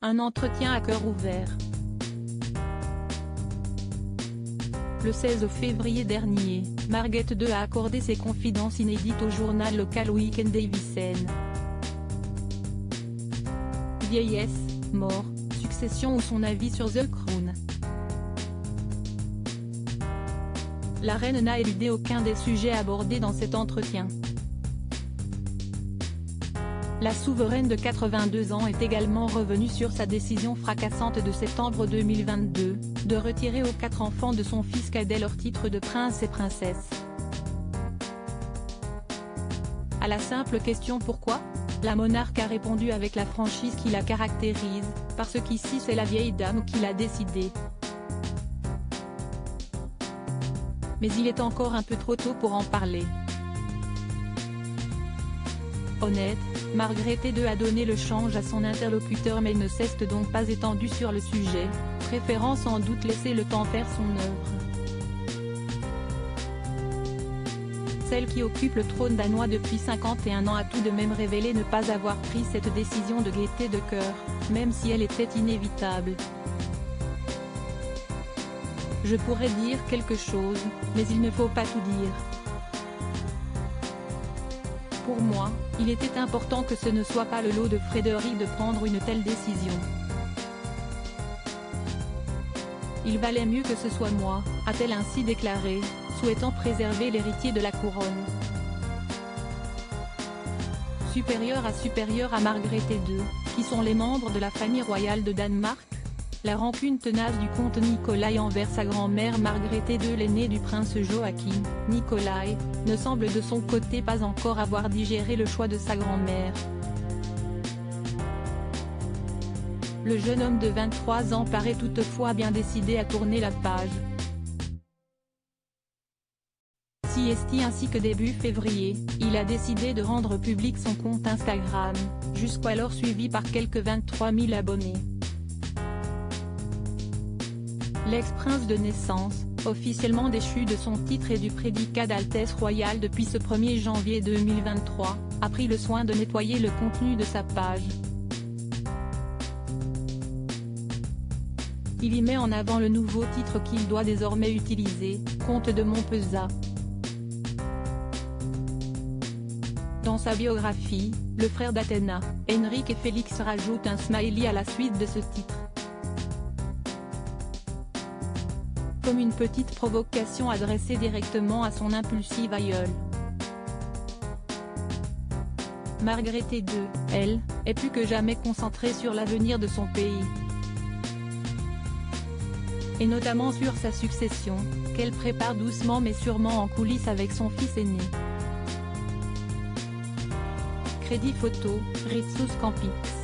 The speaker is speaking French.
Un entretien à cœur ouvert. Le 16 février dernier, Margrethe II a accordé ses confidences inédites au journal local Weekend Davisen. Vieillesse, mort, succession ou son avis sur The Crown. La reine n'a éludé aucun des sujets abordés dans cet entretien. La souveraine de 82 ans est également revenue sur sa décision fracassante de septembre 2022, de retirer aux 4 enfants de son fils cadet leur titre de prince et princesse. À la simple question pourquoi, la monarque a répondu avec la franchise qui la caractérise, parce qu'ici c'est la vieille dame qui l'a décidé. Mais il est encore un peu trop tôt pour en parler. Honnête, Margrethe II a donné le change à son interlocuteur mais ne s'est donc pas étendue sur le sujet, préférant sans doute laisser le temps faire son œuvre. Celle qui occupe le trône danois depuis 51 ans a tout de même révélé ne pas avoir pris cette décision de gaieté de cœur, même si elle était inévitable. Je pourrais dire quelque chose, mais il ne faut pas tout dire. Pour moi, il était important que ce ne soit pas le lot de Frédéric de prendre une telle décision. Il valait mieux que ce soit moi, a-t-elle ainsi déclaré, souhaitant préserver l'héritier de la couronne. Supérieur à Margrethe II, qui sont les membres de la famille royale de Danemark, la rancune tenace du comte Nikolai envers sa grand-mère Margrethe II l'aînée du prince Joachim, Nikolai, ne semble de son côté pas encore avoir digéré le choix de sa grand-mère. Le jeune homme de 23 ans paraît toutefois bien décidé à tourner la page. Siesti ainsi que début février, il a décidé de rendre public son compte Instagram, jusqu'alors suivi par quelques 23 000 abonnés. L'ex-prince de naissance, officiellement déchu de son titre et du prédicat d'Altesse royale depuis ce 1er janvier 2023, a pris le soin de nettoyer le contenu de sa page. Il y met en avant le nouveau titre qu'il doit désormais utiliser, comte de Montpezat. Dans sa biographie, le frère d'Athéna, Henrik et Félix rajoute un smiley à la suite de ce titre. Comme une petite provocation adressée directement à son impulsive aïeule. Margrethe II, elle, est plus que jamais concentrée sur l'avenir de son pays. Et notamment sur sa succession, qu'elle prépare doucement mais sûrement en coulisses avec son fils aîné. Crédit photo, Ritsus Campix.